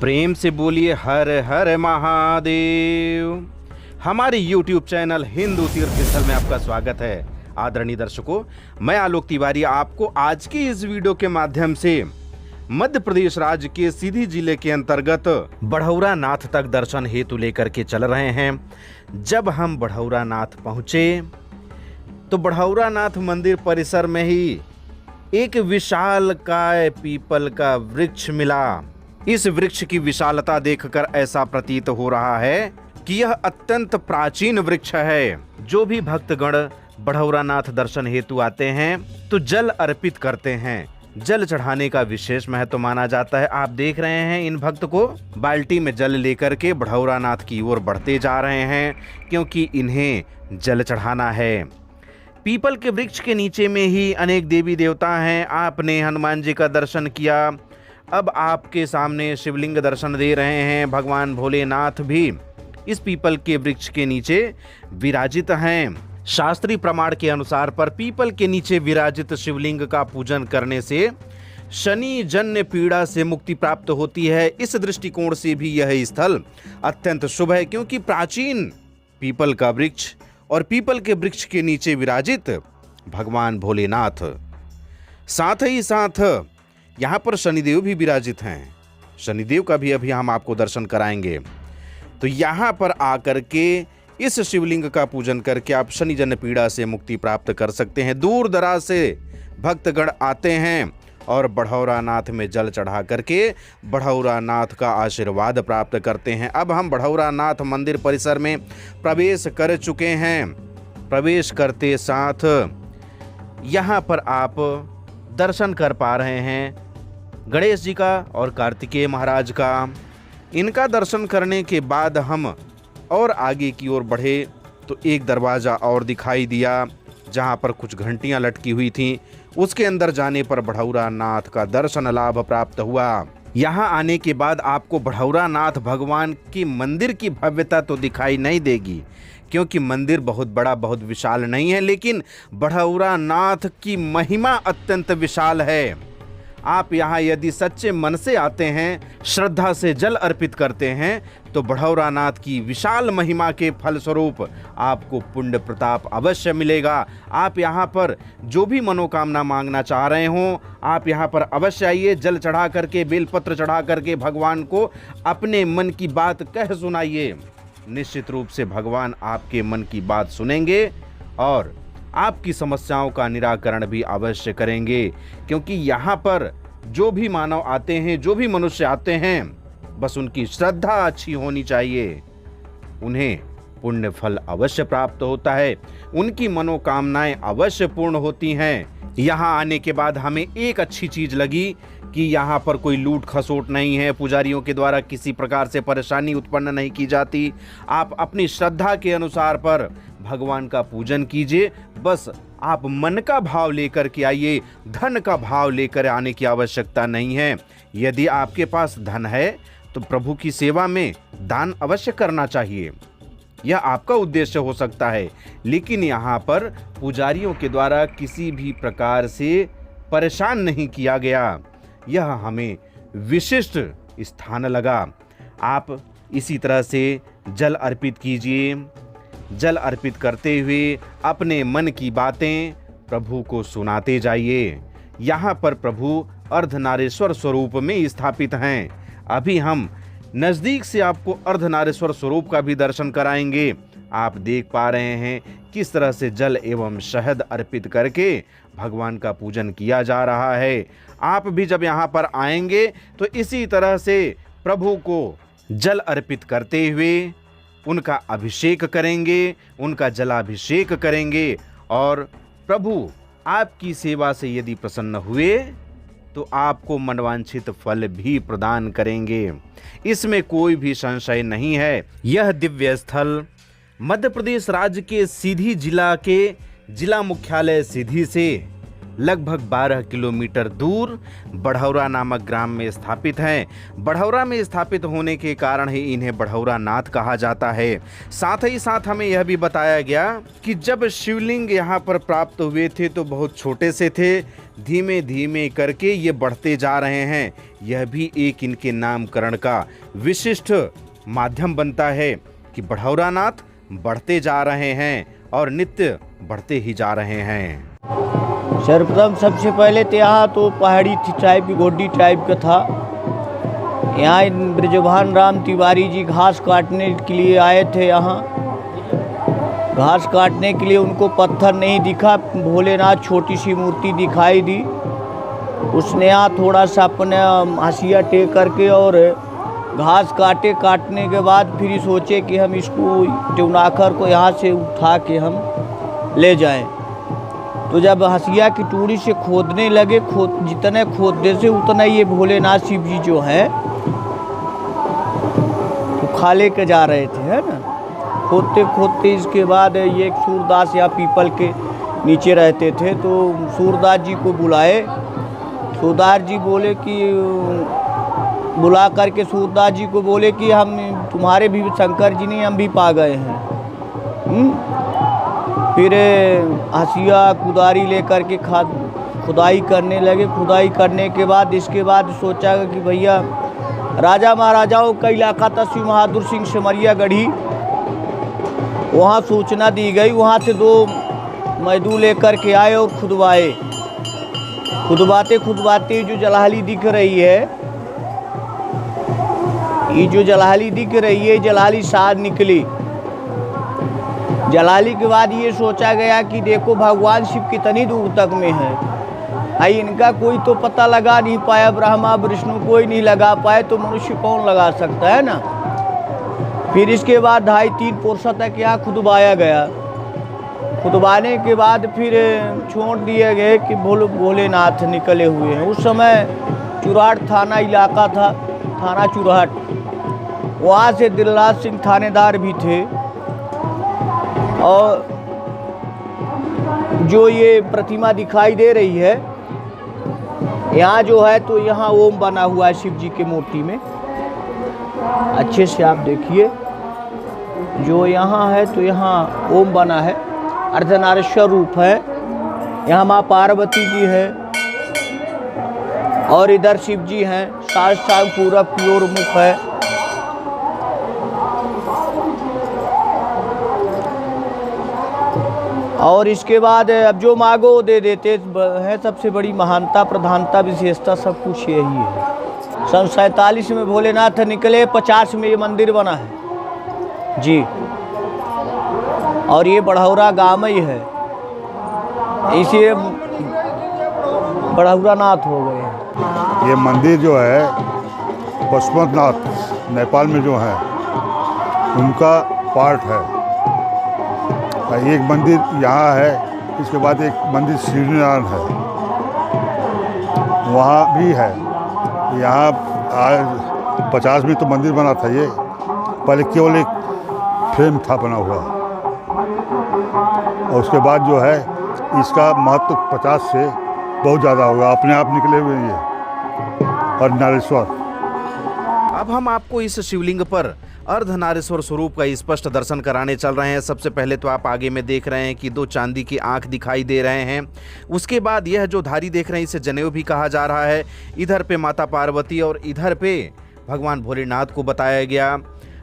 प्रेम से बोलिए हर हर महादेव। हमारे YouTube चैनल हिंदू तीर्थ स्थल में आपका स्वागत है। आदरणीय दर्शकों, मैं आलोक तिवारी आपको आज की इस वीडियो के माध्यम से मध्य प्रदेश राज्य के सीधी जिले के अंतर्गत बढ़ौरा नाथ तक दर्शन हेतु लेकर के चल रहे हैं। जब हम बढ़ौरा नाथ पहुंचे तो बढ़ौरा नाथ मंदिर परिसर में ही एक विशालकाय पीपल का वृक्ष मिला। इस वृक्ष की विशालता देखकर ऐसा प्रतीत हो रहा है कि यह अत्यंत प्राचीन वृक्ष है। जो भी भक्तगण बढ़ौरा नाथ दर्शन हेतु आते हैं तो जल अर्पित करते हैं। जल चढ़ाने का विशेष महत्व माना जाता है। आप देख रहे हैं इन भक्त को बाल्टी में जल लेकर के बढ़ौरा नाथ की ओर बढ़ते जा रहे हैं, क्योंकि इन्हें जल चढ़ाना है। पीपल के वृक्ष के नीचे में ही अनेक देवी देवता हैं। आपने हनुमान जी का दर्शन किया, अब आपके सामने शिवलिंग दर्शन दे रहे हैं। भगवान भोलेनाथ भी इस पीपल के वृक्ष के नीचे विराजित हैं। शास्त्रीय प्रमाण के अनुसार पर पीपल के नीचे विराजित शिवलिंग का पूजन करने से शनि जन्य पीड़ा से मुक्ति प्राप्त होती है। इस दृष्टिकोण से भी यह स्थल अत्यंत शुभ है, क्योंकि प्राचीन पीपल का वृक्ष और पीपल के वृक्ष के नीचे विराजित भगवान भोलेनाथ, साथ ही साथ यहाँ पर शनिदेव भी विराजित हैं। शनिदेव का भी अभी हम आपको दर्शन कराएंगे। तो यहाँ पर आकर के इस शिवलिंग का पूजन करके आप शनि जन्य पीड़ा से मुक्ति प्राप्त कर सकते हैं। दूर दराज से भक्तगण आते हैं और बढ़ौरा नाथ में जल चढ़ा करके बढ़ौरा नाथ का आशीर्वाद प्राप्त करते हैं। अब हम बढ़ौरा नाथ मंदिर परिसर में प्रवेश कर चुके हैं। प्रवेश करते साथ यहाँ पर आप दर्शन कर पा रहे हैं गणेश जी का और कार्तिकेय महाराज का। इनका दर्शन करने के बाद हम और आगे की ओर बढ़े तो एक दरवाज़ा और दिखाई दिया, जहाँ पर कुछ घंटियाँ लटकी हुई थीं। उसके अंदर जाने पर बढ़ौरा नाथ का दर्शन लाभ प्राप्त हुआ। यहाँ आने के बाद आपको बढ़ौरा नाथ भगवान की मंदिर की भव्यता तो दिखाई नहीं देगी, क्योंकि मंदिर बहुत बड़ा बहुत विशाल नहीं है, लेकिन बढ़ौरा नाथ की महिमा अत्यंत विशाल है। आप यहाँ यदि सच्चे मन से आते हैं, श्रद्धा से जल अर्पित करते हैं, तो बढ़ौरा नाथ की विशाल महिमा के फलस्वरूप आपको पुण्य प्रताप अवश्य मिलेगा। आप यहाँ पर जो भी मनोकामना मांगना चाह रहे हो, आप यहाँ पर अवश्य आइए। जल चढ़ा करके, बेलपत्र चढ़ा करके भगवान को अपने मन की बात कह सुनाइए। निश्चित रूप से भगवान आपके मन की बात सुनेंगे और आपकी समस्याओं का निराकरण भी अवश्य करेंगे, क्योंकि यहाँ पर जो भी मानव आते हैं, जो भी मनुष्य आते हैं, बस उनकी श्रद्धा अच्छी होनी चाहिए, उन्हें पुण्य फल अवश्य प्राप्त होता है, उनकी मनोकामनाएं अवश्य पूर्ण होती हैं। यहाँ आने के बाद हमें एक अच्छी चीज लगी कि यहाँ पर कोई लूट खसोट नहीं है, पुजारियों के द्वारा किसी प्रकार से परेशानी उत्पन्न नहीं की जाती। आप अपनी श्रद्धा के अनुसार पर भगवान का पूजन कीजिए। बस आप मन का भाव लेकर के आइए, धन का भाव लेकर आने की आवश्यकता नहीं है। यदि आपके पास धन है तो प्रभु की सेवा में दान अवश्य करना चाहिए, यह आपका उद्देश्य हो सकता है। लेकिन यहाँ पर पुजारियों के द्वारा किसी भी प्रकार से परेशान नहीं किया गया, यह हमें विशिष्ट स्थान लगा। आप इसी तरह से जल अर्पित कीजिए। जल अर्पित करते हुए अपने मन की बातें प्रभु को सुनाते जाइए। यहाँ पर प्रभु अर्धनारीश्वर स्वरूप में स्थापित हैं। अभी हम नज़दीक से आपको अर्धनारीश्वर स्वरूप का भी दर्शन कराएंगे। आप देख पा रहे हैं किस तरह से जल एवं शहद अर्पित करके भगवान का पूजन किया जा रहा है। आप भी जब यहाँ पर आएंगे तो इसी तरह से प्रभु को जल अर्पित करते हुए उनका अभिषेक करेंगे, उनका जलाभिषेक करेंगे, और प्रभु आपकी सेवा से यदि प्रसन्न हुए तो आपको मनवांछित फल भी प्रदान करेंगे। इसमें कोई भी संशय नहीं है। यह दिव्य स्थल मध्य प्रदेश राज्य के सीधी जिला के जिला मुख्यालय सीधी से लगभग 12 किलोमीटर दूर बढ़ौरा नामक ग्राम में स्थापित हैं। बढ़ौरा में स्थापित होने के कारण ही इन्हें बढ़ौरा नाथ कहा जाता है। साथ ही साथ हमें यह भी बताया गया कि जब शिवलिंग यहाँ पर प्राप्त हुए थे तो बहुत छोटे से थे, धीमे धीमे करके ये बढ़ते जा रहे हैं। यह भी एक इनके नामकरण का विशिष्ट माध्यम बनता है कि बढ़ौरा नाथ बढ़ते जा रहे हैं और नित्य बढ़ते ही जा रहे हैं। सर्वप्रथम सबसे पहले तो यहाँ तो पहाड़ी टाइप की गोड्डी टाइप का था। यहाँ ब्रजभान राम तिवारी जी घास काटने के लिए आए थे। यहाँ घास काटने के लिए उनको पत्थर नहीं दिखा, भोलेनाथ छोटी सी मूर्ति दिखाई दी। उसने यहाँ थोड़ा सा अपने हंसिया टेक करके और घास काटने के बाद फिर सोचे कि हम इसको टिवनाखर को यहाँ से उठा के हम ले जाएं। तो जब हंसिया की टूड़ी से खोदने लगे, जितने खोदने से उतना ये भोलेनाथ शिव जी जो हैं तो खा ले के जा रहे थे, है ना। खोदते खोदते इसके बाद ये एक सूरदास यहाँ पीपल के नीचे रहते थे, तो सूरदास जी को बुलाए। सूरदास जी बोले कि बुला करके सूरदास जी को बोले कि हम तुम्हारे भी शंकर जी नहीं, हम भी पा गए हैं। फिर हंसिया कुदारी लेकर के खुदाई करने लगे। खुदाई करने के बाद इसके बाद सोचा कि भैया राजा महाराजाओं का इलाका था, श्री बहादुर सिंह सिमरिया गढ़ी, वहाँ सूचना दी गई। वहाँ से 2 मजदूर लेकर के आए और खुदवाए। खुदवाते जो जलहाली दिख रही है, ये जो जलहाली दिख रही है, जलहाली साथ निकली। जलाली के बाद ये सोचा गया कि देखो भगवान शिव कितनी दूर तक में है, आई इनका कोई तो पता लगा नहीं पाया, ब्रह्मा विष्णु कोई नहीं लगा पाए, तो मनुष्य कौन लगा सकता है ना। फिर इसके बाद 2.5-3 पोरसा तक यहाँ खुदवाया गया। खुदवाने के बाद फिर छोड़ दिए गए कि भोलेनाथ निकले हुए हैं। उस समय चुराट थाना इलाका था, थाना चुराट, वहाँ से दिलराज सिंह थानेदार भी थे। और जो ये प्रतिमा दिखाई दे रही है यहाँ जो है, तो यहाँ ओम बना हुआ है शिव जी के मूर्ति में। अच्छे से आप देखिए, जो यहाँ है तो यहाँ ओम बना है, अर्धनारीश्वर रूप है। यहाँ माँ पार्वती जी है और इधर शिव जी हैं। साष्टांग पूरब की ओर मुख है। और इसके बाद अब जो मांगो वो दे देते हैं। सबसे बड़ी महानता, प्रधानता, विशेषता सब कुछ यही है। सन 47 में भोलेनाथ निकले, 50 में ये मंदिर बना है जी। और ये बढ़ौरा गाँव ही है, इसीलिए बढ़ौरा नाथ हो गए। ये मंदिर जो है पशुपतिनाथ नेपाल में जो है उनका पार्ट है। एक मंदिर यहाँ है, इसके बाद एक मंदिर श्रीनारायण है, वहाँ भी है। यहाँ 50 में तो मंदिर बना था, ये पहले केवल एक फ्रेम था बना हुआ, और उसके बाद जो है इसका महत्व 50 से बहुत ज़्यादा होगा। अपने आप निकले हुए ये अर्धनारीश्वर। अब हम आपको इस शिवलिंग पर अर्धनारीश्वर स्वरूप का स्पष्ट दर्शन कराने चल रहे हैं। सबसे पहले तो आप आगे में देख रहे हैं कि 2 चांदी की आंख दिखाई दे रहे हैं। उसके बाद यह जो धारी देख रहे हैं इसे जनेऊ भी कहा जा रहा है। इधर पे माता पार्वती और इधर पे भगवान भोलेनाथ को बताया गया,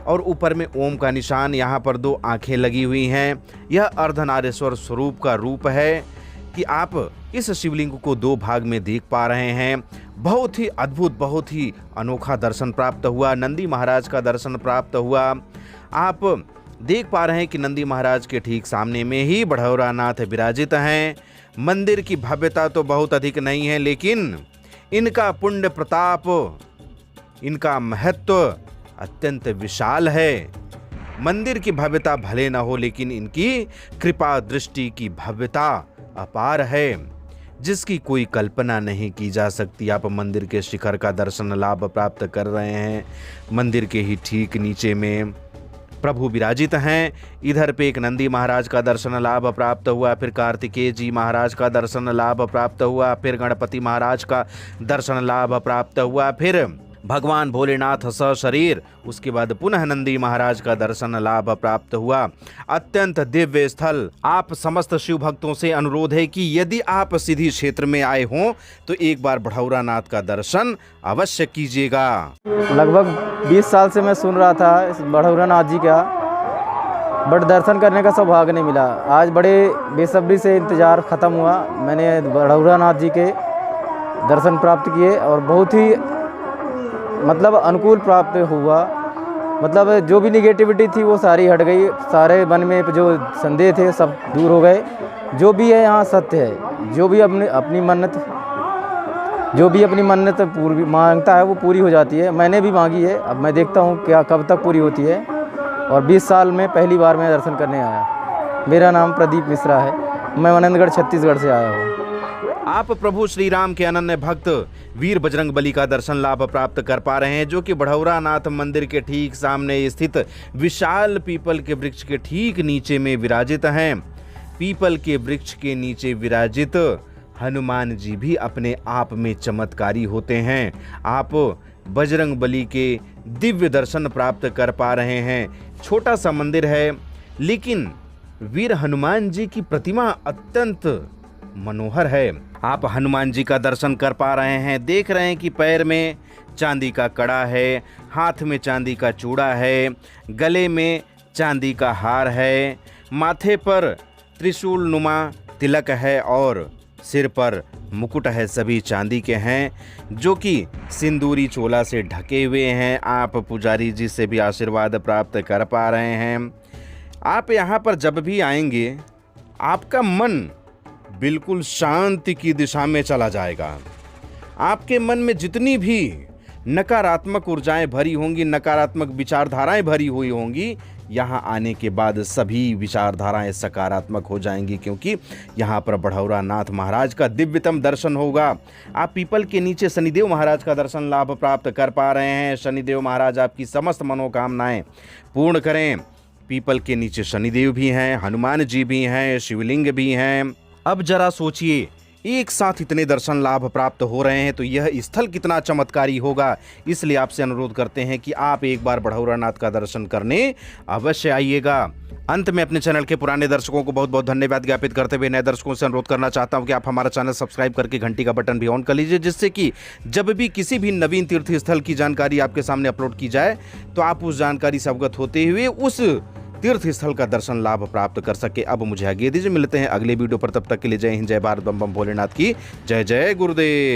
और ऊपर में ओम का निशान। यहाँ पर 2 आंखें लगी हुई हैं। यह अर्धनारीश्वर स्वरूप का रूप है कि आप इस शिवलिंग को 2 भाग में देख पा रहे हैं। बहुत ही अद्भुत, बहुत ही अनोखा दर्शन प्राप्त हुआ। नंदी महाराज का दर्शन प्राप्त हुआ। आप देख पा रहे हैं कि नंदी महाराज के ठीक सामने में ही बढ़ौरा नाथ विराजित हैं। मंदिर की भव्यता तो बहुत अधिक नहीं है, लेकिन इनका पुण्य प्रताप, इनका महत्व अत्यंत विशाल है। मंदिर की भव्यता भले न हो, लेकिन इनकी कृपा दृष्टि की भव्यता अपार है, जिसकी कोई कल्पना नहीं की जा सकती। आप मंदिर के शिखर का दर्शन लाभ प्राप्त कर रहे हैं। मंदिर के ही ठीक नीचे में प्रभु विराजित हैं। इधर पे एक नंदी महाराज का दर्शन लाभ प्राप्त हुआ, फिर कार्तिकेय जी महाराज का दर्शन लाभ प्राप्त हुआ, फिर गणपति महाराज का दर्शन लाभ प्राप्त हुआ, फिर भगवान भोलेनाथ सशरीर, उसके बाद पुनः नंदी महाराज का दर्शन लाभ प्राप्त हुआ। अत्यंत दिव्य स्थल। आप समस्त शिव भक्तों से अनुरोध है कि यदि आप सीधी क्षेत्र में आए हों तो एक बार बढ़ौरा नाथ का दर्शन अवश्य कीजिएगा। लगभग 20 साल से मैं सुन रहा था इस बढ़ौरा नाथ जी का, बट दर्शन करने का सौभाग्य नहीं मिला। आज बड़े बेसब्री से इंतज़ार ख़त्म हुआ, मैंने बढ़ौरा नाथ जी के दर्शन प्राप्त किए और बहुत ही मतलब अनुकूल प्राप्त हुआ। मतलब जो भी निगेटिविटी थी वो सारी हट गई, सारे मन में जो संदेह थे सब दूर हो गए। जो भी है यहाँ सत्य है, जो भी अपनी मन्नत पूरी मांगता है वो पूरी हो जाती है। मैंने भी मांगी है, अब मैं देखता हूँ क्या कब तक पूरी होती है। और 20 साल में पहली बार मैं दर्शन करने आया। मेरा नाम प्रदीप मिश्रा है, मैं आनंदगढ़ छत्तीसगढ़ से आया हूँ। आप प्रभु श्री राम के अनन्य भक्त वीर बजरंग बली का दर्शन लाभ प्राप्त कर पा रहे हैं, जो कि बढ़ौरा नाथ मंदिर के ठीक सामने स्थित विशाल पीपल के वृक्ष के ठीक नीचे में विराजित हैं। पीपल के वृक्ष के नीचे विराजित हनुमान जी भी अपने आप में चमत्कारी होते हैं। आप बजरंग बली के दिव्य दर्शन प्राप्त कर पा रहे हैं। छोटा सा मंदिर है, लेकिन वीर हनुमान जी की प्रतिमा अत्यंत मनोहर है। आप हनुमान जी का दर्शन कर पा रहे हैं। देख रहे हैं कि पैर में चांदी का कड़ा है, हाथ में चांदी का चूड़ा है, गले में चांदी का हार है, माथे पर त्रिशूल नुमा तिलक है और सिर पर मुकुट है, सभी चांदी के हैं, जो कि सिंदूरी चोला से ढके हुए हैं। आप पुजारी जी से भी आशीर्वाद प्राप्त कर पा रहे हैं। आप यहाँ पर जब भी आएंगे आपका मन बिल्कुल शांति की दिशा में चला जाएगा। आपके मन में जितनी भी नकारात्मक ऊर्जाएं भरी होंगी, नकारात्मक विचारधाराएं भरी हुई होंगी, यहाँ आने के बाद सभी विचारधाराएं सकारात्मक हो जाएंगी, क्योंकि यहाँ पर बढ़ौरा नाथ महाराज का दिव्यतम दर्शन होगा। आप पीपल के नीचे शनिदेव महाराज का दर्शन लाभ प्राप्त कर पा रहे हैं। शनिदेव महाराज आपकी समस्त मनोकामनाएं पूर्ण करें। पीपल के नीचे शनिदेव भी हैं, हनुमान जी भी हैं, शिवलिंग भी हैं। अब जरा सोचिए, एक साथ इतने दर्शन लाभ प्राप्त हो रहे हैं तो यह स्थल कितना चमत्कारी होगा। इसलिए आपसे अनुरोध करते हैं कि आप एक बार बढ़ौरा नाथ का दर्शन करने अवश्य आइएगा। अंत में अपने चैनल के पुराने दर्शकों को बहुत बहुत धन्यवाद ज्ञापित करते हुए नए दर्शकों से अनुरोध करना चाहता हूं कि आप हमारा चैनल सब्सक्राइब करके घंटी का बटन भी ऑन कर लीजिए, जिससे कि जब भी किसी भी नवीन तीर्थ स्थल की जानकारी आपके सामने अपलोड की जाए तो आप उस जानकारी से अवगत होते हुए उस तीर्थ स्थल का दर्शन लाभ प्राप्त कर सके। अब मुझे आज्ञा दीजिए, मिलते हैं अगले वीडियो पर। तब तक के लिए जय हिंद, जय भारत, बम बम भोलेनाथ की जय। जय गुरुदेव।